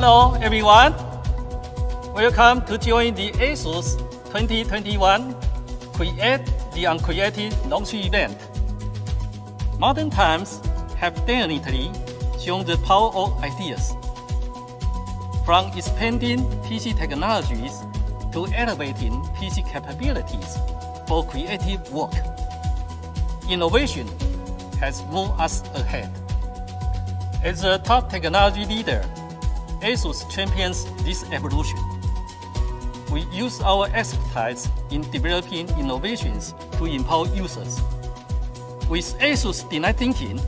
Hello everyone, welcome to join the Asus 2021 Create the Uncreated launch event. Modern times have definitely shown the power of ideas. From expanding PC technologies to elevating PC capabilities for creative work, innovation has moved us ahead. As a top technology leader, Asus champions this evolution. We use our expertise in developing innovations to empower users. With Asus design thinking,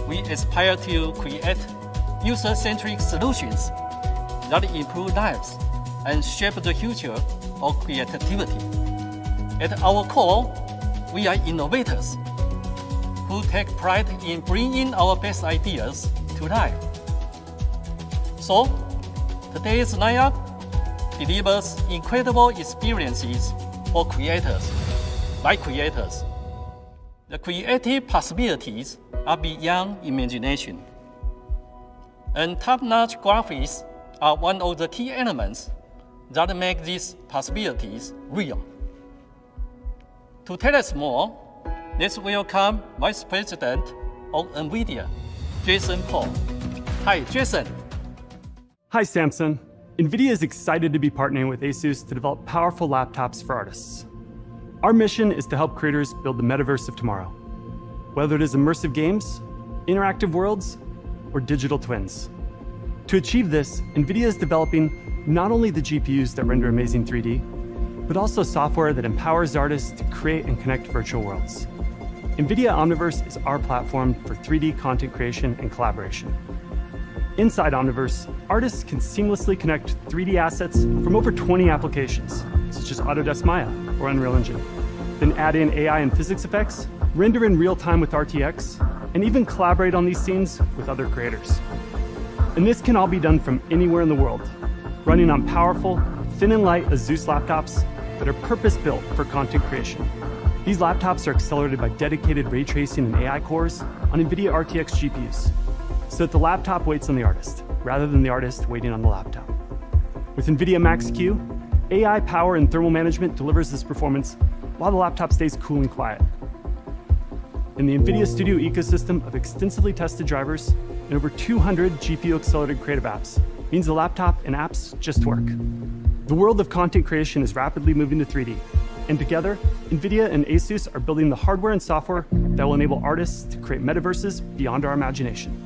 we aspire to create user-centric solutions that improve lives and shape the future of creativity. At our core, we are innovators who take pride in bringing our best ideas to life. So, today's lineup delivers incredible experiences for creators, by creators. The creative possibilities are beyond imagination. And top-notch graphics are one of the key elements that make these possibilities real. To tell us more, let's welcome Vice President of NVIDIA, Jason Paul. Hi, Jason. Hi, Samson. NVIDIA is excited to be partnering with Asus to develop powerful laptops for artists. Our mission is to help creators build the metaverse of tomorrow, whether it is immersive games, interactive worlds, or digital twins. To achieve this, NVIDIA is developing not only the GPUs that render amazing 3D, but also software that empowers artists to create and connect virtual worlds. NVIDIA Omniverse is our platform for 3D content creation and collaboration. Inside Omniverse, artists can seamlessly connect 3D assets from over 20 applications, such as Autodesk Maya or Unreal Engine. Then add in AI and physics effects, render in real time with RTX, and even collaborate on these scenes with other creators. And this can all be done from anywhere in the world, running on powerful, thin and light Asus laptops that are purpose-built for content creation. These laptops are accelerated by dedicated ray tracing and AI cores on NVIDIA RTX GPUs, so that the laptop waits on the artist, rather than the artist waiting on the laptop. With NVIDIA Max-Q, AI power and thermal management delivers this performance while the laptop stays cool and quiet. And the NVIDIA Studio ecosystem of extensively tested drivers and over 200 GPU-accelerated creative apps means the laptop and apps just work. The world of content creation is rapidly moving to 3D, and together, NVIDIA and Asus are building the hardware and software that will enable artists to create metaverses beyond our imagination.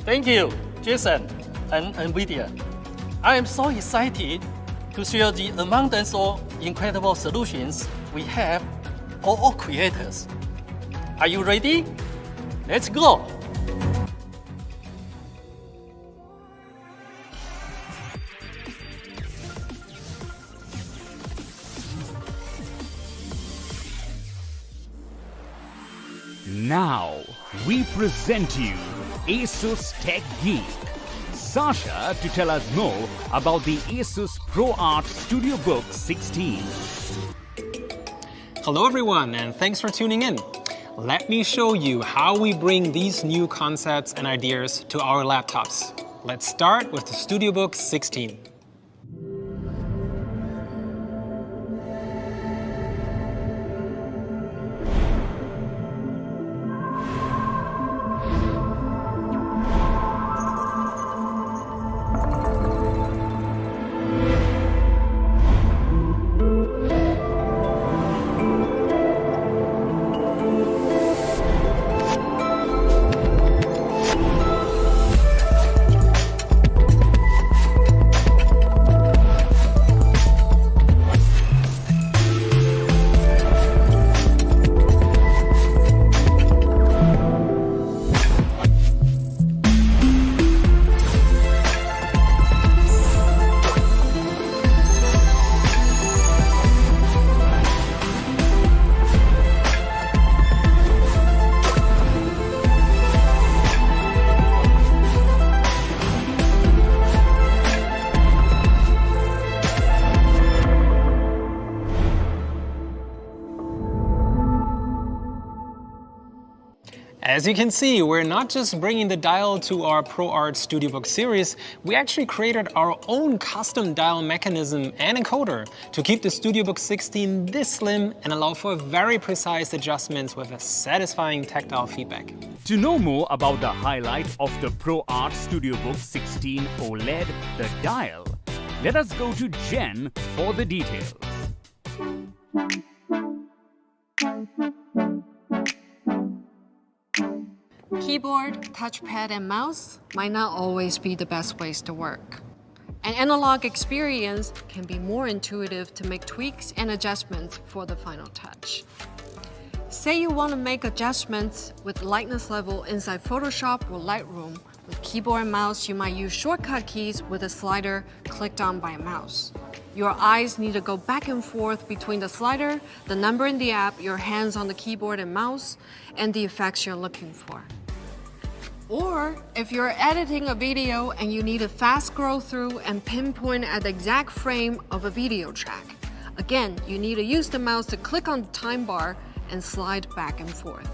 Thank you, Jason and NVIDIA. I am so excited to share the abundance of incredible solutions we have for all creators. Are you ready? Let's go! Now, we present you Asus Tech Geek, Sasha, to tell us more about the Asus ProArt StudioBook 16. Hello everyone, and thanks for tuning in. Let me show you how we bring these new concepts and ideas to our laptops. Let's start with the StudioBook 16. As you can see, we're not just bringing the dial to our ProArt StudioBook series, we actually created our own custom dial mechanism and encoder to keep the StudioBook 16 this slim and allow for very precise adjustments with a satisfying tactile feedback. To know more about the highlight of the ProArt StudioBook 16 OLED, the dial, let us go to Jen for the details. Keyboard, touchpad, and mouse might not always be the best ways to work. An analog experience can be more intuitive to make tweaks and adjustments for the final touch. Say you want to make adjustments with lightness level inside Photoshop or Lightroom. With keyboard and mouse, you might use shortcut keys with a slider clicked on by a mouse. Your eyes need to go back and forth between the slider, the number in the app, your hands on the keyboard and mouse, and the effects you're looking for. Or if you're editing a video and you need a fast scroll through and pinpoint at the exact frame of a video track. Again, you need to use the mouse to click on the time bar and slide back and forth.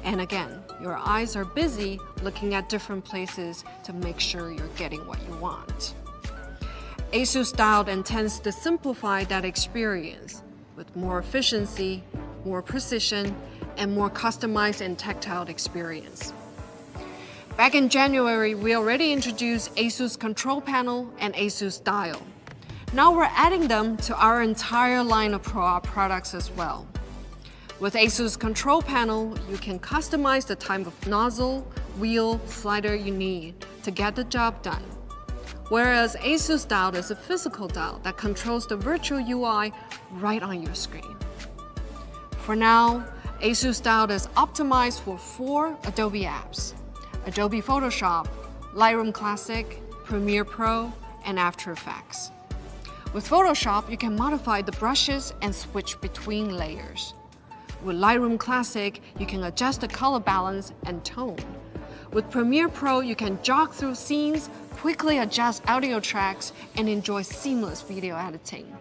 And again, your eyes are busy looking at different places to make sure you're getting what you want. Asus Dial intends to simplify that experience with more efficiency, more precision, and more customized and tactile experience. Back in January, we already introduced Asus Control Panel and Asus Dial. Now we're adding them to our entire line of ProArt products as well. With Asus Control Panel, you can customize the type of nozzle, wheel, slider you need to get the job done. Whereas Asus Dial is a physical dial that controls the virtual UI right on your screen. For now, Asus Dial is optimized for 4 Adobe apps: Adobe Photoshop, Lightroom Classic, Premiere Pro, and After Effects. With Photoshop, you can modify the brushes and switch between layers. With Lightroom Classic, you can adjust the color balance and tone. With Premiere Pro, you can jog through scenes, quickly adjust audio tracks, and enjoy seamless video editing.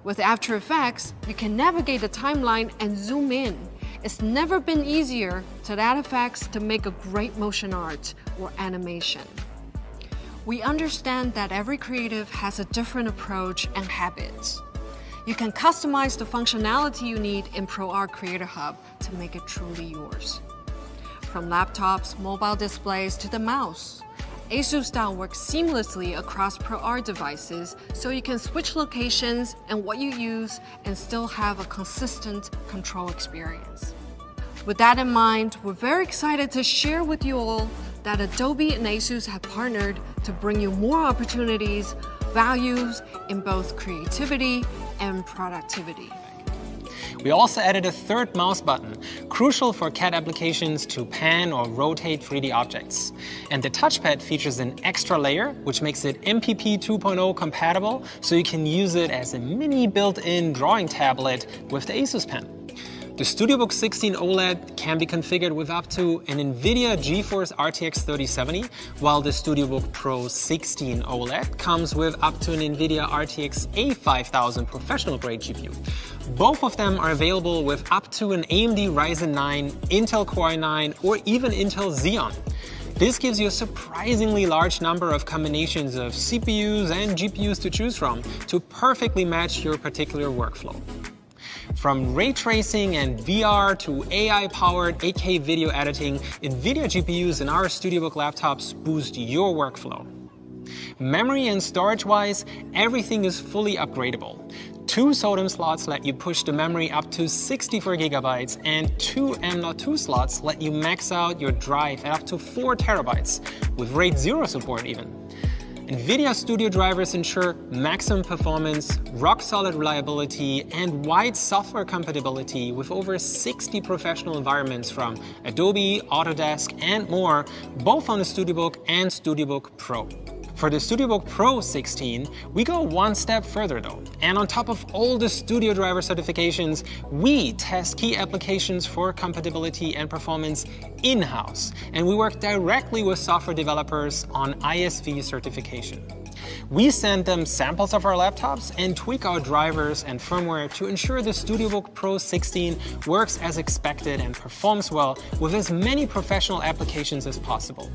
With After Effects, you can navigate the timeline and zoom in. It's never been easier to add effects to make a great motion art or animation. We understand that every creative has a different approach and habits. You can customize the functionality you need in ProArt Creator Hub to make it truly yours. From laptops, mobile displays to the mouse, Asus Dial works seamlessly across ProArt devices so you can switch locations and what you use and still have a consistent control experience. With that in mind, we're very excited to share with you all that Adobe and Asus have partnered to bring you more opportunities, values in both creativity and productivity. We also added a third mouse button, crucial for CAD applications to pan or rotate 3D objects. And the touchpad features an extra layer, which makes it MPP 2.0 compatible, so you can use it as a mini built-in drawing tablet with the Asus Pen. The StudioBook 16 OLED can be configured with up to an NVIDIA GeForce RTX 3070, while the StudioBook Pro 16 OLED comes with up to an NVIDIA RTX A5000 professional-grade GPU. Both of them are available with up to an AMD Ryzen 9, Intel Core i9, or even Intel Xeon. This gives you a surprisingly large number of combinations of CPUs and GPUs to choose from to perfectly match your particular workflow. From ray tracing and VR to AI-powered 8K video editing, NVIDIA GPUs in our StudioBook laptops boost your workflow. Memory and storage-wise, everything is fully upgradable. 2 SODIMM slots let you push the memory up to 64 gigabytes, and 2 M.2 slots let you max out your drive at up to 4 terabytes, with RAID 0 support even. NVIDIA Studio drivers ensure maximum performance, rock-solid reliability, and wide software compatibility with over 60 professional environments from Adobe, Autodesk, and more, both on the StudioBook and StudioBook Pro. For the StudioBook Pro 16, we go one step further though. And on top of all the Studio driver certifications, we test key applications for compatibility and performance in-house. And we work directly with software developers on ISV certification. We send them samples of our laptops and tweak our drivers and firmware to ensure the StudioBook Pro 16 works as expected and performs well with as many professional applications as possible.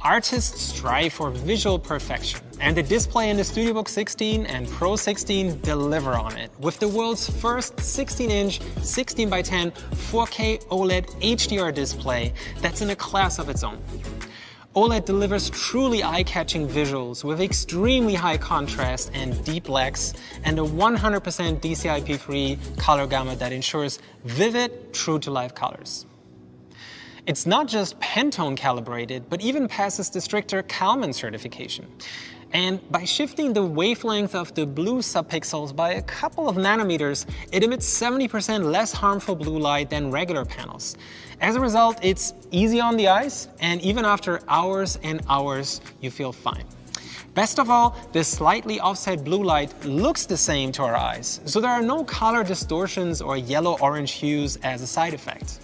Artists strive for visual perfection, and the display in the StudioBook 16 and Pro 16 deliver on it, with the world's first 16-inch 16x10 4K OLED HDR display that's in a class of its own. OLED delivers truly eye-catching visuals with extremely high contrast and deep blacks, and a 100% DCI-P3 color gamut that ensures vivid, true-to-life colors. It's not just Pantone calibrated, but even passes the stricter Kalman certification. And by shifting the wavelength of the blue subpixels by a couple of nanometers, it emits 70% less harmful blue light than regular panels. As a result, it's easy on the eyes, and even after hours and hours, you feel fine. Best of all, this slightly offset blue light looks the same to our eyes, so there are no color distortions or yellow-orange hues as a side effect.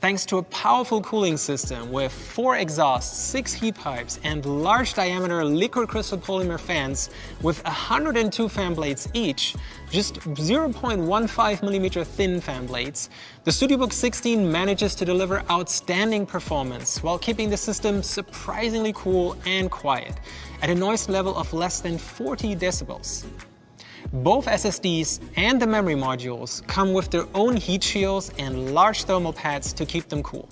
Thanks to a powerful cooling system with 4 exhausts, 6 heat pipes, and large diameter liquid crystal polymer fans with 102 fan blades each, just 0.15mm thin fan blades, the StudioBook 16 manages to deliver outstanding performance while keeping the system surprisingly cool and quiet at a noise level of less than 40 decibels. Both SSDs and the memory modules come with their own heat shields and large thermal pads to keep them cool,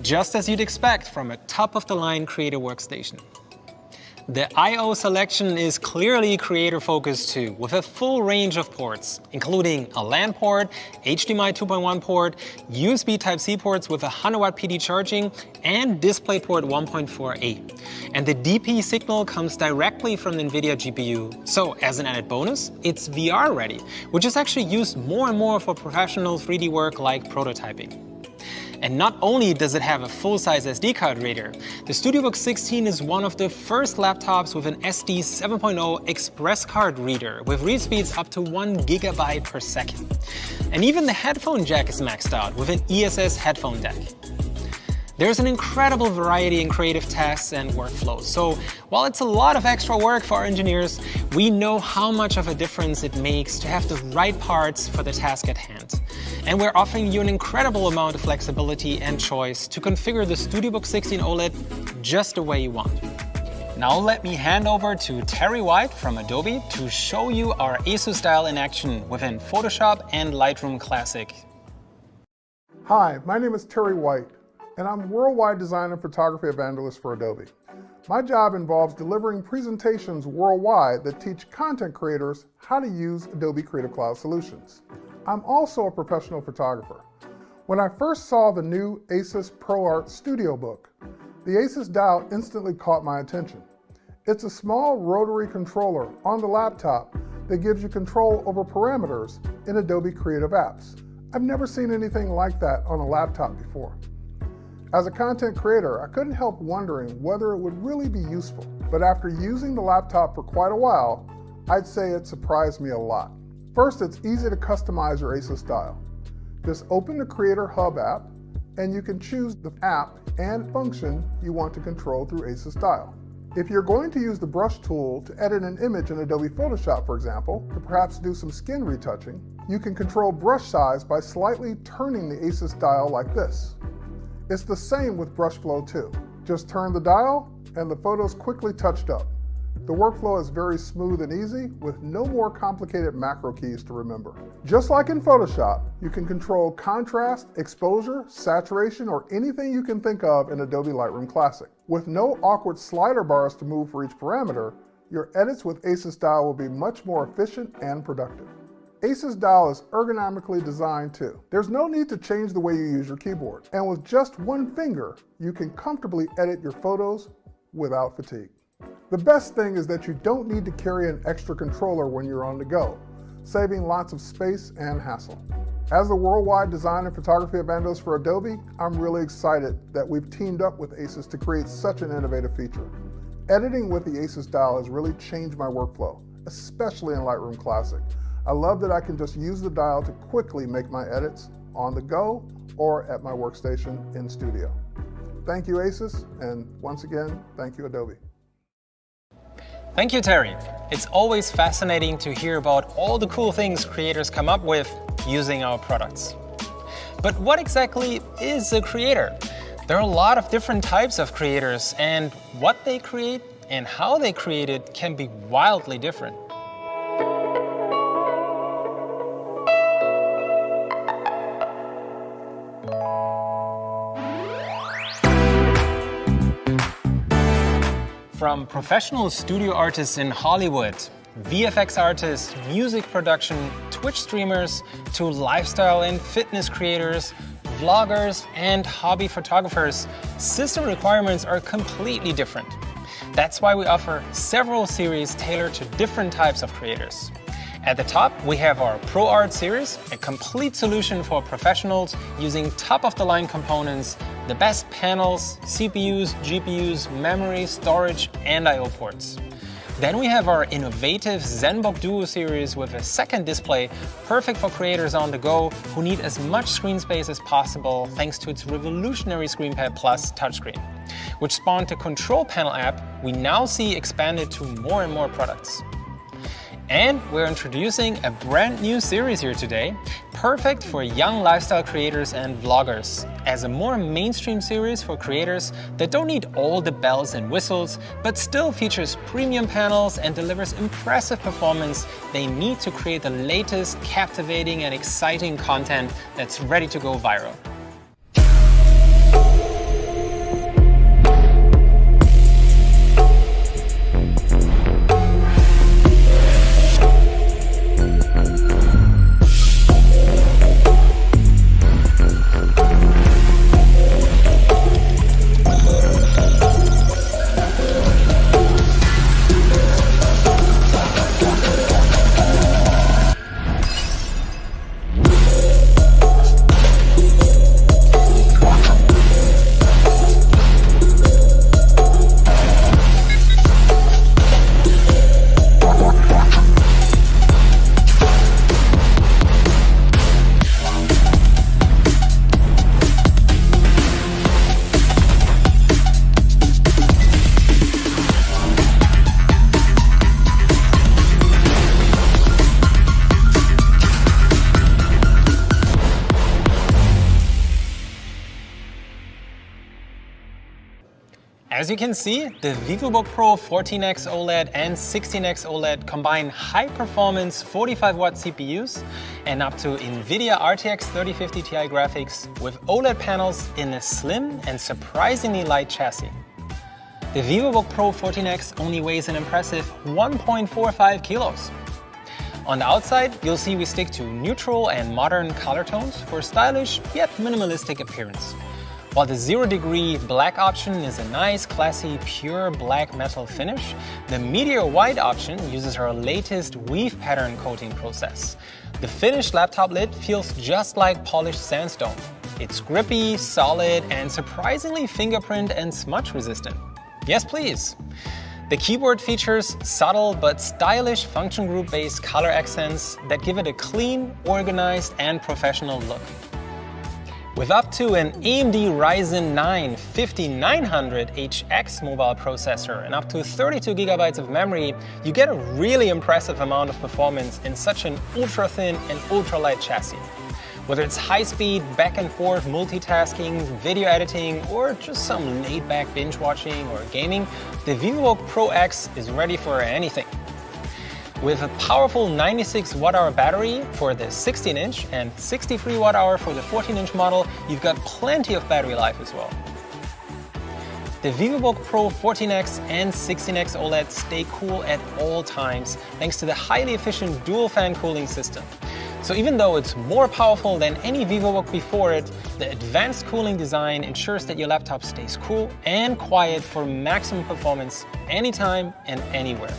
just as you'd expect from a top-of-the-line creator workstation. The I/O selection is clearly creator-focused too, with a full range of ports, including a LAN port, HDMI 2.1 port, USB Type-C ports with 100W PD charging, and DisplayPort 1.4a. And the DP signal comes directly from the NVIDIA GPU. So as an added bonus, it's VR ready, which is actually used more and more for professional 3D work like prototyping. And not only does it have a full-size SD card reader, the StudioBook 16 is one of the first laptops with an SD 7.0 Express card reader with read speeds up to 1 GB per second. And even the headphone jack is maxed out with an ESS headphone deck. There's an incredible variety in creative tasks and workflows, so while it's a lot of extra work for our engineers, we know how much of a difference it makes to have the right parts for the task at hand. And we're offering you an incredible amount of flexibility and choice to configure the StudioBook 16 OLED just the way you want. Now let me hand over to Terry White from Adobe to show you our Asus style in action within Photoshop and Lightroom Classic. Hi, my name is Terry White, and I'm Worldwide Design and Photography Evangelist for Adobe. My job involves delivering presentations worldwide that teach content creators how to use Adobe Creative Cloud solutions. I'm also a professional photographer. When I first saw the new Asus ProArt StudioBook, the Asus dial instantly caught my attention. It's a small rotary controller on the laptop that gives you control over parameters in Adobe Creative apps. I've never seen anything like that on a laptop before. As a content creator, I couldn't help wondering whether it would really be useful. But after using the laptop for quite a while, I'd say it surprised me a lot. First, it's easy to customize your Asus dial. Just open the Creator Hub app, and you can choose the app and function you want to control through Asus Dial. If you're going to use the brush tool to edit an image in Adobe Photoshop, for example, to perhaps do some skin retouching, you can control brush size by slightly turning the Asus dial like this. It's the same with brush flow too. Just turn the dial, and the photo's quickly touched up. The workflow is very smooth and easy, with no more complicated macro keys to remember. Just like in Photoshop, you can control contrast, exposure, saturation, or anything you can think of in Adobe Lightroom Classic. With no awkward slider bars to move for each parameter, your edits with Asus Dial will be much more efficient and productive. Asus Dial is ergonomically designed too. There's no need to change the way you use your keyboard. And with just one finger, you can comfortably edit your photos without fatigue. The best thing is that you don't need to carry an extra controller when you're on the go, saving lots of space and hassle. As the worldwide design and photography evangelist for Adobe, I'm really excited that we've teamed up with Asus to create such an innovative feature. Editing with the Asus Dial has really changed my workflow, especially in Lightroom Classic. I love that I can just use the dial to quickly make my edits on the go or at my workstation in studio. Thank you, Asus, and once again, thank you, Adobe. Thank you, Terry. It's always fascinating to hear about all the cool things creators come up with using our products. But what exactly is a creator? There are a lot of different types of creators, and what they create and how they create it can be wildly different. From professional studio artists in Hollywood, VFX artists, music production, Twitch streamers, to lifestyle and fitness creators, vloggers, and hobby photographers, system requirements are completely different. That's why we offer several series tailored to different types of creators. At the top, we have our Pro Art series, a complete solution for professionals using top-of-the-line components, the best panels, CPUs, GPUs, memory, storage, and I/O ports. Then we have our innovative ZenBook Duo series with a second display, perfect for creators on the go who need as much screen space as possible thanks to its revolutionary ScreenPad Plus touchscreen, which spawned a control panel app we now see expanded to more and more products. And we're introducing a brand new series here today, perfect for young lifestyle creators and vloggers, as a more mainstream series for creators that don't need all the bells and whistles, but still features premium panels and delivers impressive performance they need to create the latest, captivating and exciting content that's ready to go viral. As you can see, the VivoBook Pro 14X OLED and 16X OLED combine high-performance 45-watt CPUs and up to NVIDIA RTX 3050 Ti graphics with OLED panels in a slim and surprisingly light chassis. The VivoBook Pro 14X only weighs an impressive 1.45 kilos. On the outside, you'll see we stick to neutral and modern color tones for stylish yet minimalistic appearance. While the 0-degree black option is a nice, classy, pure black metal finish, the Meteor White option uses our latest weave pattern coating process. The finished laptop lid feels just like polished sandstone. It's grippy, solid, and surprisingly fingerprint and smudge resistant. Yes, please. The keyboard features subtle but stylish function group-based color accents that give it a clean, organized, and professional look. With up to an AMD Ryzen 9 5900HX mobile processor and up to 32 GB of memory, you get a really impressive amount of performance in such an ultra-thin and ultra-light chassis. Whether it's high-speed, back-and-forth multitasking, video editing, or just some laid-back binge-watching or gaming, the VivoBook Pro X is ready for anything. With a powerful 96 watt-hour battery for the 16-inch and 63 watt-hour for the 14-inch model, you've got plenty of battery life as well. The VivoBook Pro 14X and 16X OLED stay cool at all times thanks to the highly efficient dual-fan cooling system. So even though it's more powerful than any VivoBook before it, the advanced cooling design ensures that your laptop stays cool and quiet for maximum performance anytime and anywhere.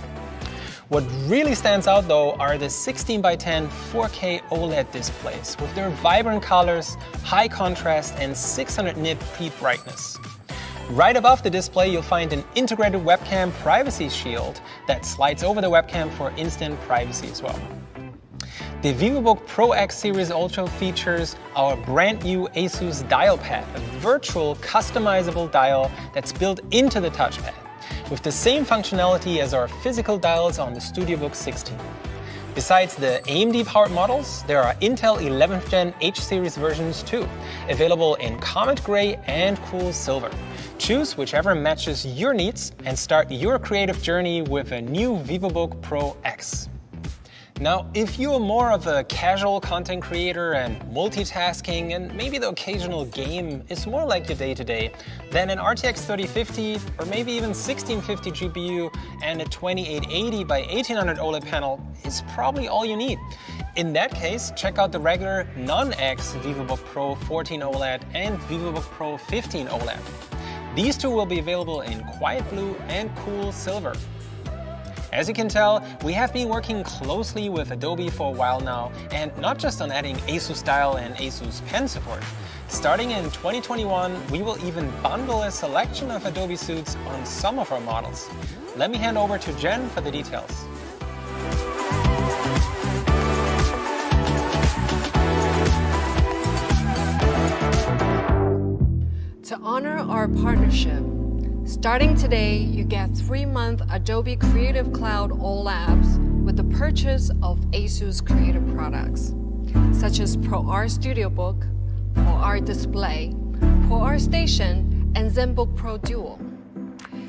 What really stands out though are the 16:10 4K OLED displays with their vibrant colors, high contrast, and 600 nit peak brightness. Right above the display you'll find an integrated webcam privacy shield that slides over the webcam for instant privacy as well. The VivoBook Pro X series also features our brand new Asus dial pad, a virtual customizable dial that's built into the touchpad. with the same functionality as our physical dials on the StudioBook 16. Besides the AMD-powered models, there are Intel 11th Gen H-series versions too, available in Comet Gray and Cool Silver. Choose whichever matches your needs and start your creative journey with a new VivoBook Pro X. Now, if you're more of a casual content creator and multitasking and maybe the occasional game is more like your day-to-day, then an RTX 3050 or maybe even 1650 GPU and a 2880 by 1800 OLED panel is probably all you need. In that case, check out the regular non-X VivoBook Pro 14 OLED and VivoBook Pro 15 OLED. These two will be available in Quiet Blue and Cool Silver. As you can tell, we have been working closely with Adobe for a while now, and not just on adding Asus Style and Asus Pen support. Starting in 2021, we will even bundle a selection of Adobe suits on some of our models. Let me hand over to Jen for the details. To honor our partnership, starting today, you get 3-month Adobe Creative Cloud All Apps with the purchase of Asus creative products, such as ProArt StudioBook, ProArt Display, ProArt Station, and ZenBook Pro Dual.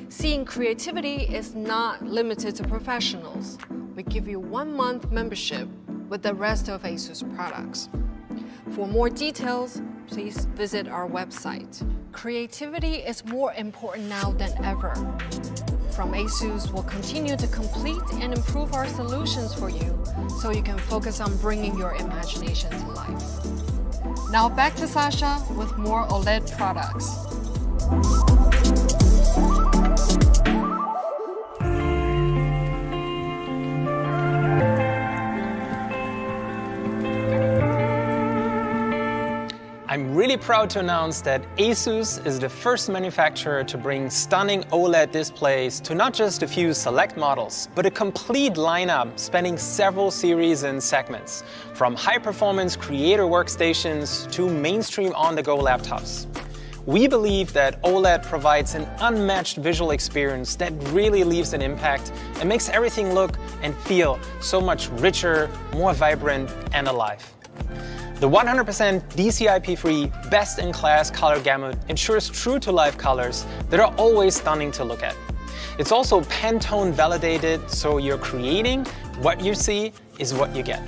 Seeing creativity is not limited to professionals. We give you 1-month membership with the rest of Asus products. For more details, please visit our website. Creativity is more important now than ever. From Asus, we'll continue to complete and improve our solutions for you so you can focus on bringing your imagination to life. Now back to Sasha with more OLED products. I'm really proud to announce that Asus is the first manufacturer to bring stunning OLED displays to not just a few select models, but a complete lineup spanning several series and segments, from high-performance creator workstations to mainstream on-the-go laptops. We believe that OLED provides an unmatched visual experience that really leaves an impact and makes everything look and feel so much richer, more vibrant, and alive. The 100% DCI-P-free, best-in-class color gamut ensures true-to-life colors that are always stunning to look at. It's also Pantone validated, so you're creating what you see is what you get.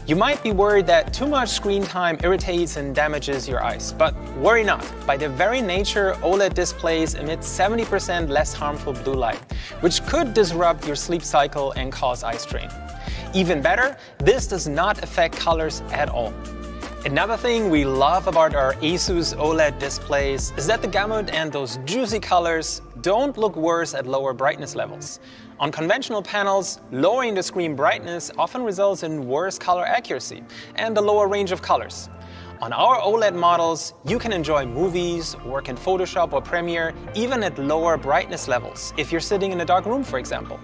You might be worried that too much screen time irritates and damages your eyes, but worry not. By their very nature, OLED displays emit 70% less harmful blue light, which could disrupt your sleep cycle and cause eye strain. Even better, this does not affect colors at all. Another thing we love about our Asus OLED displays is that the gamut and those juicy colors don't look worse at lower brightness levels. On conventional panels, lowering the screen brightness often results in worse color accuracy and a lower range of colors. On our OLED models, you can enjoy movies, work in Photoshop or Premiere, even at lower brightness levels, if you're sitting in a dark room, for example.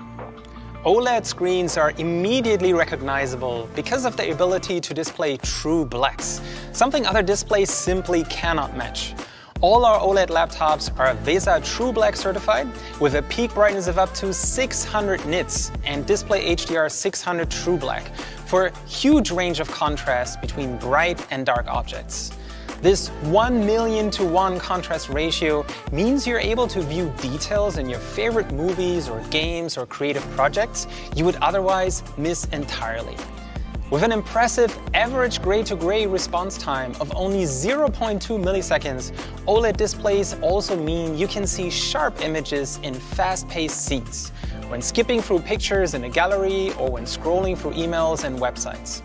OLED screens are immediately recognizable because of the ability to display true blacks, something other displays simply cannot match. All our OLED laptops are VESA True Black certified with a peak brightness of up to 600 nits and display HDR 600 True Black for a huge range of contrast between bright and dark objects. This 1,000,000:1 contrast ratio means you're able to view details in your favorite movies or games or creative projects you would otherwise miss entirely. With an impressive average gray-to-gray response time of only 0.2 milliseconds, OLED displays also mean you can see sharp images in fast-paced scenes, when skipping through pictures in a gallery or when scrolling through emails and websites.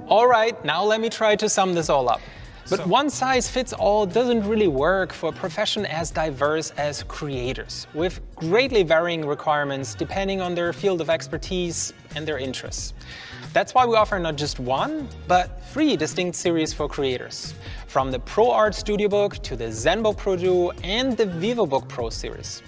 All right, now let me try to sum this all up. But one size fits all doesn't really work for a profession as diverse as creators, with greatly varying requirements depending on their field of expertise and their interests. That's why we offer not just one, but 3 distinct series for creators, from the ProArt StudioBook to the ZenBook Pro Duo and the VivoBook Pro series.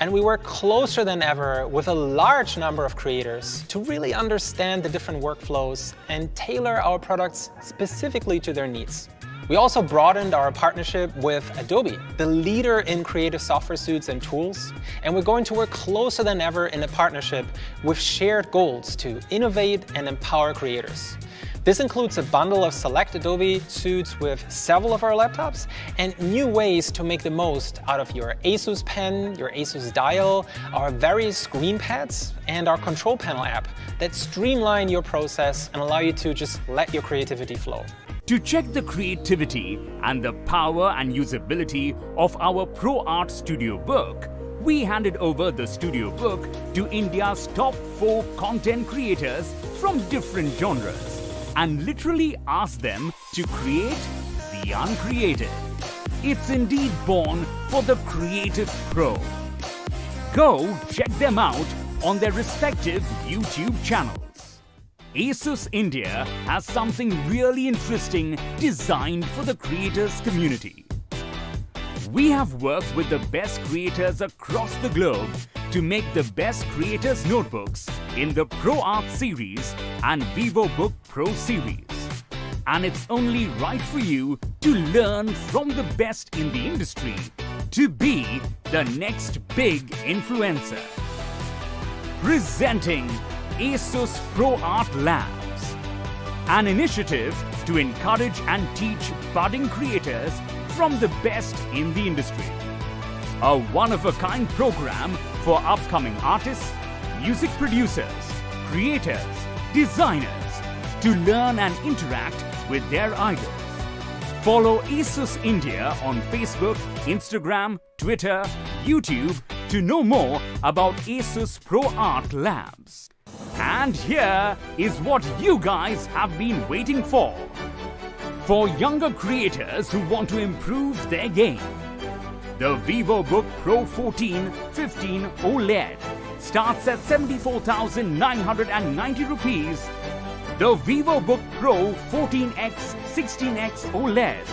And we work closer than ever with a large number of creators to really understand the different workflows and tailor our products specifically to their needs. We also broadened our partnership with Adobe, the leader in creative software suites and tools, and we're going to work closer than ever in a partnership with shared goals to innovate and empower creators. This includes a bundle of select Adobe suites with several of our laptops and new ways to make the most out of your Asus Pen, your Asus Dial, our various screen pads, and our control panel app that streamline your process and allow you to just let your creativity flow. To check the creativity and the power and usability of our ProArt Studio Book, we handed over the Studio Book to India's top 4 content creators from different genres and literally asked them to create the uncreated. It's indeed born for the creative pro. Go check them out on their respective YouTube channels. Asus India has something really interesting designed for the creators community. We have worked with the best creators across the globe to make the best creators notebooks in the ProArt series and VivoBook Pro series. And it's only right for you to learn from the best in the industry to be the next big influencer. Presenting Asus ProArt Labs, an initiative to encourage and teach budding creators from the best in the industry. A one-of-a-kind program for upcoming artists, music producers, creators, designers to learn and interact with their idols. Follow Asus India on Facebook, Instagram, Twitter, YouTube to know more about Asus ProArt Labs. And here is what you guys have been waiting for. For younger creators who want to improve their game, the VivoBook Pro 14/15 OLED starts at 74,990 rupees. The VivoBook Pro 14X 16X OLED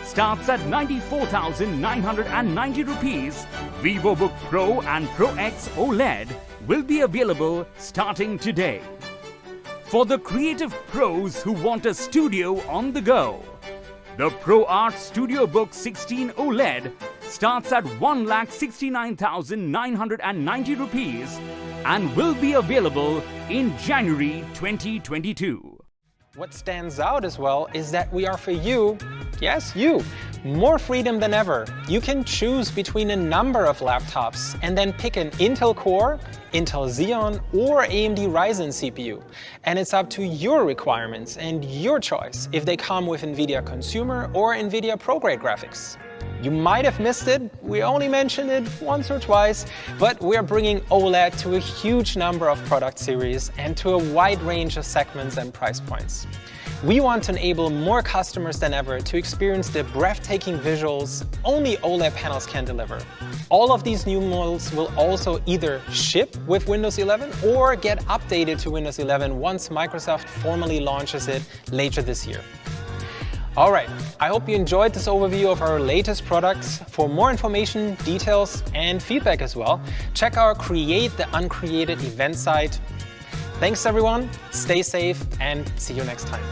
starts at 94,990 rupees. VivoBook Pro and Pro X OLED will be available starting today. For the creative pros who want a studio on the go, the ProArt Studio Book 16 OLED starts at 1,69,990 rupees and will be available in January 2022. What stands out as well is that we offer you, yes, you, more freedom than ever. You can choose between a number of laptops and then pick an Intel Core, Intel Xeon, or AMD Ryzen CPU. And it's up to your requirements and your choice if they come with NVIDIA Consumer or NVIDIA Pro-grade graphics. You might have missed it, we only mentioned it once or twice, but we're bringing OLED to a huge number of product series and to a wide range of segments and price points. We want to enable more customers than ever to experience the breathtaking visuals only OLED panels can deliver. All of these new models will also either ship with Windows 11 or get updated to Windows 11 once Microsoft formally launches it later this year. All right, I hope you enjoyed this overview of our latest products. For more information, details, and feedback as well, check our Create the Uncreated event site. Thanks everyone, stay safe, and see you next time.